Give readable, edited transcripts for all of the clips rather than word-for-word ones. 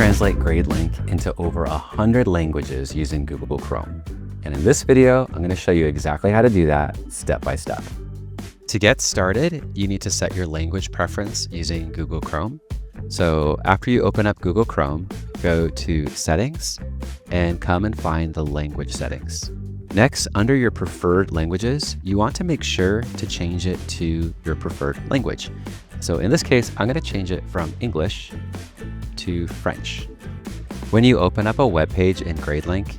translate Gradelink into over 100 languages using Google Chrome. And in this video, I'm going to show you exactly how to do that step by step. To get started, you need to set your language preference using Google Chrome. So after you open up Google Chrome, go to Settings and come and find the language settings. Next, under your preferred languages, you want to make sure to change it to your preferred language. So in this case, I'm going to change it from English to French. When you open up a web page in Gradelink,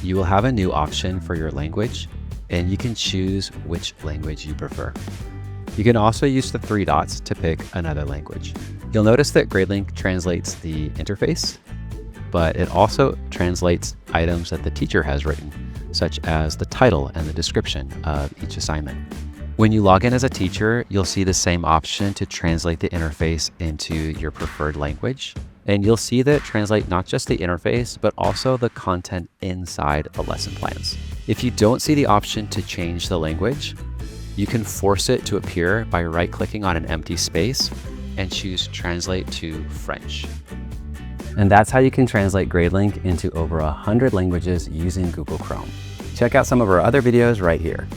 you will have a new option for your language, and you can choose which language you prefer. You can also use the three dots to pick another language. You'll notice that Gradelink translates the interface, but it also translates items that the teacher has written, such as the title and the description of each assignment. When you log in as a teacher, you'll see the same option to translate the interface into your preferred language. And you'll see that it translates not just the interface, but also the content inside the lesson plans. If you don't see the option to change the language, you can force it to appear by right-clicking on an empty space and choose Translate to French. And that's how you can translate Gradelink into over 100 languages using Google Chrome. Check out some of our other videos right here.